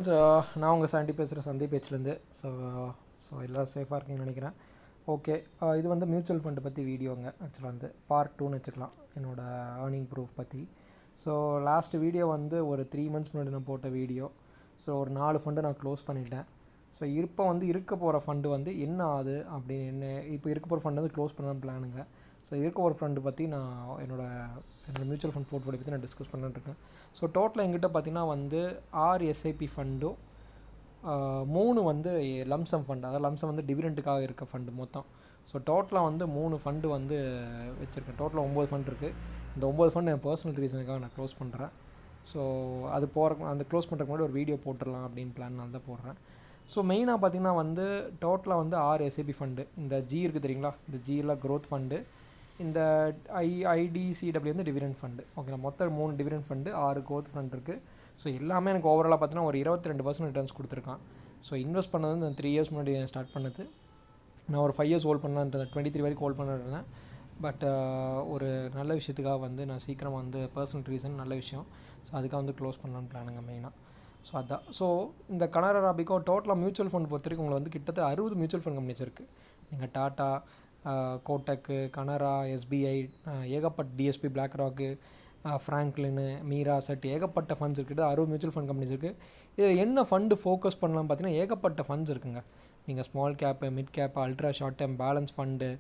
நான் உங்கள் சாண்டி பேசுகிறேன் சந்தை பேச்சிலேருந்து. எல்லாம் சேஃபாக இருக்கீங்கன்னு நினைக்கிறேன். ஓகே, இது வந்து மியூச்சுவல் ஃபண்டு பற்றி வீடியோங்க. ஆக்சுவலாக வந்து பார்ட் 2ன்னு வச்சுக்கலாம், என்னோடய ஏர்னிங் ப்ரூஃப் பற்றி. லாஸ்ட் வீடியோ வந்து ஒரு 3 months முன்னாடி நான் போட்ட வீடியோ. ஒரு 4 ஃபண்டு நான் க்ளோஸ் பண்ணிட்டேன். இப்போ வந்து இருக்க போகிற ஃபண்டு வந்து என்ன ஆகுது அப்படின்னு இப்போ இருக்க போகிற ஃபண்டு வந்து க்ளோஸ் பண்ணலான்னு பிளானுங்க. இருக்க ஒரு ஃபண்டு பற்றி நான் என்னோடய மியூச்சுவல் ஃபண்ட் போர்ட்ஃபோலியோ பற்றி நான் டிஸ்கஸ் பண்ணிட்டுருக்கேன். டோட்டலாக எங்கிட்ட பார்த்திங்கன்னா வந்து 6 எஸ்ஐபி ஃபண்டும் 3 வந்து லம்சம் ஃபண்டு, அதாவது லம்சம் வந்து டிவிடெண்ட்டுக்காக இருக்க ஃபண்டு மொத்தம். டோட்டலாக வந்து 3 ஃபண்டு வந்து வச்சுருக்கேன். டோட்டலாக 9 ஃபண்ட் இருக்குது. இந்த 9 ஃபண்டு என் பர்சனல் ரீசனுக்காக நான் க்ளோஸ் பண்ணுறேன். அது அந்த க்ளோஸ் பண்ணுறதுக்கு முன்னாடி ஒரு வீடியோ போட்டுடலாம் அப்படின்னு பிளான் தான் போடுறேன். மெயினாக பார்த்திங்கன்னா வந்து டோட்டலாக வந்து 6 எஸ்ஐபி ஃபண்டு. இந்த ஜி இருக்குது தெரியுங்களா, இந்த ஜியில் க்ரோத் ஃபண்டு, இந்த ஐடிசிடபிள்யூ வந்து டிவிடெண்ட் ஃபண்டு. ஓகே, மொத்தம் 3 டிவிடெண்ட் ஃபண்டு, 6 க்ரோத் ஃபண்ட் இருக்குது. எல்லாமே எனக்கு ஓவராலாக பார்த்தீங்கன்னா ஒரு 22% ரிட்டர்ன்ஸ் கொடுத்துருக்கான். இன்வெஸ்ட் பண்ணது வந்து 3 years முன்னாடி ஸ்டார்ட் பண்ணது. நான் ஒரு 5 years ஹோல்ட் பண்ணலான்றேன், 23 வரைக்கும் ஹோல்ட் பண்ணிருந்தேன். பட் ஒரு நல்ல விஷயத்துக்காக வந்து நான் சீக்கிரமாக வந்து பர்சனல் ரீசன் நல்ல விஷயம், அதுக்காக வந்து க்ளோஸ் பண்ணலான்னு பிளானுங்க மெயினாக. அதான். இந்த கனரா ராபிகோ டோட்டலாக மியூச்சுவல் ஃபண்ட் பொறுத்த வரைக்கும் உங்களுக்கு வந்து கிட்டத்தட்ட 60 மியூச்சுவல் ஃபண்ட் கம்பெனிஸ் இருக்குது. நீங்கள் டாட்டா, கோட்டக்கு, கனரா, எஸ்பிஐ, ஏகப்பட்ட டிஎஸ்பி, பிளாக் ராக்கு, ஃப்ராங்க்லின்னு, மீரா செட், ஏகப்பட்ட ஃபண்ட்ஸ் இருக்குது. 60 மியூச்சுவல் ஃபண்ட் கம்பெனிஸ் இருக்குது. இதில் என்ன ஃபண்டு ஃபோக்கஸ் பண்ணலாம் பார்த்தீங்கன்னா ஏகப்பட்ட ஃபண்ட்ஸ் இருக்குங்க. நீங்கள் small gap, mid gap, ultra short time, balance fund,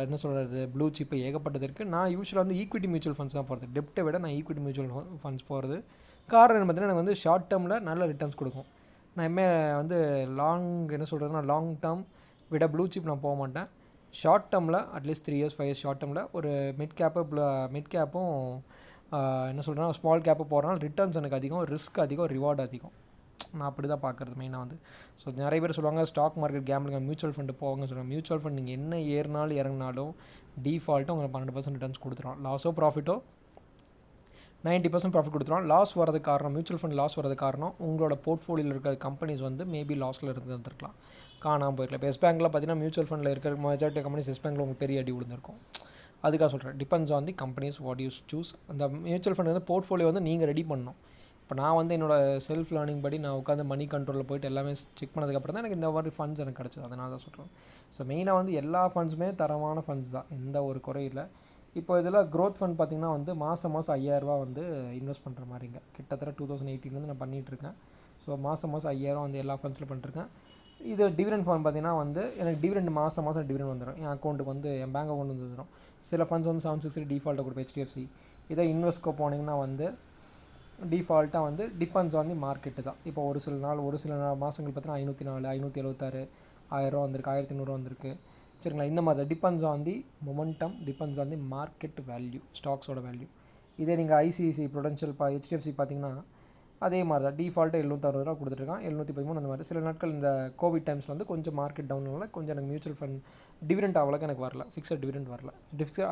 என்ன சொல்கிறது, ப்ளூ சிப்பு, ஏகப்பட்டது இருக்குது. நான் யூஸ்வலாக வந்து ஈக்விட்டி மியூச்சுவல் ஃபண்ட்ஸ் தான் போகிறது. டெப்ட்டை விட நான் ஈக்விட்டி மியூச்சுவல் ஃபண்ட்ஸ் போகிறது. காரணம் என்ன பார்த்தீங்கன்னா, எனக்கு வந்து ஷார்ட் டேர்மில் நல்ல ரிட்டர்ன்ஸ் கொடுக்கும். நான் வந்து லாங் டேர்ம் விட ப்ளூ சிப் நான் போக மாட்டேன். ஷார்ட் டேர்மில் அட்லீஸ்ட் 3 years 5 years ஷார்ட் டேர்மில் ஒரு மிட் கேப்பும் ஸ்மால் கேப்பு போகிறனால ரிட்டர்ன்ஸ் எனக்கு அதிகம், ரிஸ்க் அதிகம், ரிவார்டு அதிகம். நான் அப்படி தான் பார்க்குறது மெயினாக வந்து. நிறைய பேர் சொல்லுவாங்க ஸ்டாக் மார்க்கெட் கேம்பிளிங்க, மியூச்சுவல் ஃபண்டு போவாங்கன்னு சொல்லுவாங்க. மியூச்சுவல் ஃபண்ட் நீங்கள் என்ன ஏறினாலும் இறங்கினாலும் டிஃபால்ட்டும் உங்களுக்கு 12% ரிட்டர்ன்ஸ் கொடுத்துரும். லாஸோ ப்ராஃபிட்டோ 90% ப்ராஃபிட் கொடுத்துரும். லாஸ் வரதுக்கு காரணம், மியூச்சுவல் ஃபண்ட் லாஸ் வரதுக்கு காரணம் உங்களோட போர்ட்ஃபோலியோவில் இருக்கிற கம்பெனிஸ் வந்து மேபி லாஸில் வந்துருக்கலாம், காணாமல் போயிருக்கலாம். இப்போ எஸ் பேங்கில் பார்த்தீங்கன்னா மியூச்சுவல் ஃபண்டில் இருக்கிற மெஜாரிட்டி கம்பெனிஸ் எஸ் பேங்கில் உங்களுக்கு பெரிய அடி விழுந்திருக்கும். அதுக்காக சொல்கிறேன், depends on the companies what you choose. அந்த மியூச்சுவல் ஃபண்ட் வந்து போர்ட்ஃபோலியோ வந்து நீங்கள் ரெடி பண்ணணும். இப்போ நான் வந்து என்னோடய செல்ஃப் லேர்னிங் படி நான் உட்காந்து மணி கண்ட்ரோலில் போய்ட்டு எல்லாமே செக் பண்ணதுக்கப்புறம் தான் எனக்கு இந்த மாதிரி ஃபண்ட்ஸ் எனக்கு கிடச்சிது. அதனால தான் சொல்கிறேன். மெயினாக வந்து எல்லா ஃபண்ட்ஸுமே தரமான ஃபண்ட்ஸ் தான், எந்த ஒரு குறையில்லை. இப்போ இதில் க்ரோத் ஃபண்ட் பார்த்திங்கன்னா வந்து மாதம் 5,000 வந்து இன்வெஸ்ட் பண்ணுற மாதிரிங்க. கிட்டத்தட்ட 2018 நான் பண்ணிகிட்ருக்கேன். மாதம் 5,000 வந்து எல்லா ஃபண்ட்ஸில் பண்ணிட்டுருக்கேன். இது டிவிடெண்ட் ஃபண்ட் பார்த்திங்கன்னா வந்து எனக்கு டிவிடெண்ட் மாதம் டிவிடெண்ட் வந்துடும். என் அக்கௌண்ட்டுக்கு வந்து என் பேங்க் அக்கௌண்ட் வந்து வந்துடும். சில ஃபண்ட்ஸ் வந்து 760 டிஃபால்ட்டாக கொடுப்பேன், HDFC. இதே இன்வெஸ்ட்கோ போனீங்கன்னா வந்து டிஃபால்ட்டாக வந்து டிபெண்ட்ஸ் ஆன் தி மார்க்கெட்டு தான். இப்போ ஒரு சில மாதங்கள் பார்த்தீங்கன்னா 504, 576, 1000 வந்திருக்கு, 1500 வந்திருக்கு. சரிங்களா, இந்த மாதிரி depends on the momentum, depends on the market value, ஸ்டாக்ஸோட வேல்யூ. இதே நீங்கள் ஐசிஐசிஐ ப்ரொடென்ஷியல் HDFC பார்த்தீங்கன்னா அதே மாதிரி தான் டிஃபால்ட்டாக 760 ரூபா கொடுத்துருக்கான், 713 அந்த மாதிரி. சில நாட்கள் இந்த கோவிட் டைம்ஸில் வந்து கொஞ்சம் மார்க்கெட் டவுனால கொஞ்சம் எனக்கு மியூச்சுவல் ஃபண்ட் டிவிடெண்ட் அவ்வளோக்கு எனக்கு வரல, ஃபிக்ஸட் டிவிடெண்ட் வரல.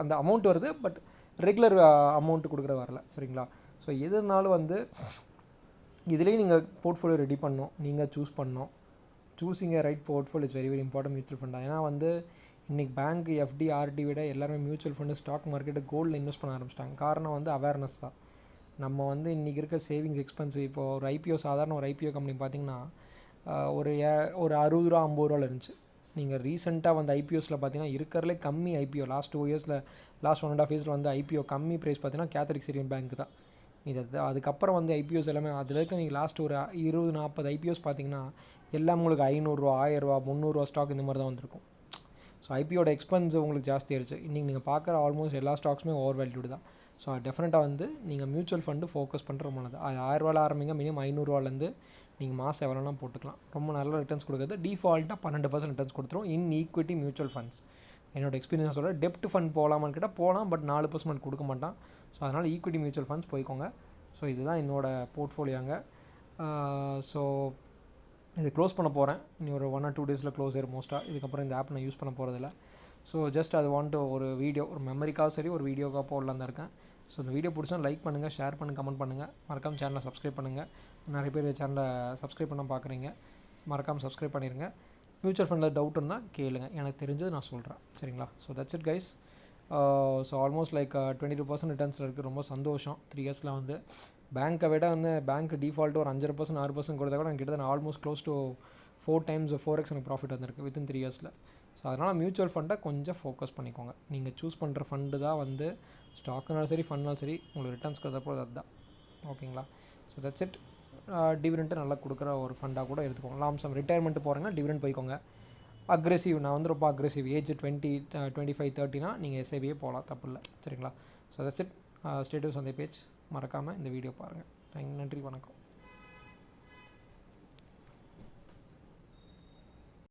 அந்த அமௌண்ட் வருது, பட் ரெகுலர் அமௌண்ட் கொடுக்குற வரல. சரிங்களா, எது இருந்தாலும் வந்து இதுலேயும் நீங்கள் போர்ட்ஃபோலியோ ரெடி பண்ணணும், நீங்கள் சூஸ் பண்ணணும். Choosing right portfolio is very very important mutual ஃபண்டாக. ஏன்னா வந்து இன்றைக்கி பேங்க், எஃப்டி, ஆர்டி விட எல்லாருமே மியூச்சுவல் ஃபண்டு, ஸ்டாக் மார்க்கெட்டு, கோல்டில் இன்வெஸ்ட் பண்ண ஆரம்பிச்சிட்டாங்க. காரணம் வந்து அவேர்னஸ் தான். நம்ம வந்து இன்றைக்கி இருக்க சேவிங்ஸ் எக்ஸ்பென்சிவ். இப்போ ஒரு ஐபிஓ, சாதாரண ஒரு ஐபிஓ கம்பெனி பார்த்திங்கன்னா ஒரு 60 ரூபா 50 ரூபாவில் இருந்துச்சு. நீங்கள் ரீசெண்டாக வந்து ஐபிஓஸில் பார்த்தீங்கன்னா இருக்கிறதுலே கம்மி ஐபிஓ லாஸ்ட் 2 yearsல, லாஸ்ட் 1.5 yearsல வந்து ஐபிஓ கம்மி ப்ரைஸ் பார்த்தீங்கன்னா கேத்தலிக் சிரியன் பேங்க் தான். அதுக்கப்புறம் வந்து ஐபிஓஸ் எல்லாமே அதில் இருக்க நீங்கள் லாஸ்ட் ஒரு 20-40 ஐபிஓஸ் பார்த்தீங்கன்னா எல்லாம் உங்களுக்கு 500 ரூபா, 1000 ரூபா, 300 ரூபா ஸ்டாக் இந்த மாதிரி தான் வந்திருக்கும். ஐபிஓட எக்ஸ்பென்ஸ் உங்களுக்கு ஜாஸ்தி ஆயிடுச்சு. இன்றைக்கி நீங்கள் பார்க்குற ஆல்மோஸ்ட் எல்லா ஸ்டாக்ஸுமே ஓவர் வேல்யூடு தான். டெஃபினட்டாக வந்து நீங்கள் மியூச்சுவல் ஃபண்டு ஃபோக்கஸ் பண்ணுற நல்லது. 1000 ரூபாயில் ஆரம்பிங்க, மினிமம் 500 ரூபாலேருந்து நீங்கள் மாதம் எவ்வளோனா போட்டுக்கலாம். ரொம்ப நல்ல ரிட்டர்ன்ஸ் கொடுக்குறது. டிஃபால்ட்டாக 12% ரிட்டர்ன்ஸ் கொடுத்துரும் இன் ஈக்விட்டி மியூச்சுவல் ஃபண்ட்ஸ். என்னோட எக்ஸ்பீரியன்ஸ் சொல்கிறேன். டெப்ட் ஃபண்ட் போகலாமான்னு கேட்டால் போகலாம், பட் 4% கொடுக்க மாட்டான். அதனால் ஈக்விட்டி மியூச்சுவல் ஃபண்ட்ஸ் போய்க்கோங்க. இதுதான் என்னோடய போர்ட்ஃபோலியோங்க. இது க்ளோஸ் பண்ண போகிறேன். இனி ஒரு 1 or 2 days க்ளோஸ் ஆயிரும் மோஸ்ட்டாக. இதுக்கப்புறம் இந்த ஆப் நான் யூஸ் பண்ண போகிறதில்ல. ஜஸ்ட் அது ஒரு வீடியோ, ஒரு மெமரிக்காக சரி, ஒரு வீடியோக்காக போடலாம் தான் இருக்கேன். இந்த வீடியோ பிடிச்சா லைக் பண்ணுங்கள், ஷேர் பண்ணுங்கள், கமெண்ட் பண்ணுங்கள். மறக்காமல் சேனலை சப்ஸ்கிரைப் பண்ணுங்கள். நிறைய பேர் சேனலை சப்ஸ்கிரைப் பண்ண பார்க்குறீங்க, மறக்காமல் சப்ஸ்கிரைப் பண்ணிடுங்க. மியூச்சுவல் ஃபண்டில் டவுட் இருந்தால் கேளுங்க, எனக்கு தெரிஞ்சது நான் சொல்கிறேன். சரிங்களா, that's it guys. Almost like 22% ரிட்டர்ன்ஸில் இருக்குது. ரொம்ப சந்தோஷம். 3 yearsல வந்து பேங்க்கை விட வந்து பேங்க் டிஃபால்ட்டு ஒரு 5% 6% கொடுத்தா கூட எனக்கு கிட்டத்தட்ட ஆல்மோஸ்ட் க்ளோஸ் டு 4x எனக்கு ப்ராஃபிட் வந்திருக்கு வித்தின் 3 இயர்ஸில். ஸோ அதனால் மியூச்சுவல் ஃபண்டை கொஞ்சம் ஃபோக்கஸ் பண்ணிக்கோங்க. நீங்கள் சூஸ் பண்ணுற ஃபண்டு தான் வந்து ஸ்டாக்குனாலும் சரி ஃபண்ட்னாலும் சரி உங்களுக்கு ரிட்டர்ன்ஸ் கொடுத்தப்போ அதுதான். ஓகேங்களா? So that's it. டிவிடெண்ட்டு நல்லா கொடுக்குற ஒரு ஃபண்டாக கூட எடுத்துக்கோங்க. லாம்சம் ரிட்டையர்மெண்ட் போகிறீங்கன்னா டிவிடெண்ட் போய்க்கோங்க. அக்ரெசிவ், நான் வந்து ரொம்ப அக்ரெசிவ், ஏஜ் 20, 25, 30னா நீங்கள் எஸ்ஐபியே போகலாம், தப்பு இல்லை. சரிங்களா? So that's it. Stay tune சந்தை பேஜ். மறக்காமல் இந்த வீடியோ பாருங்கள். நன்றி, வணக்கம்.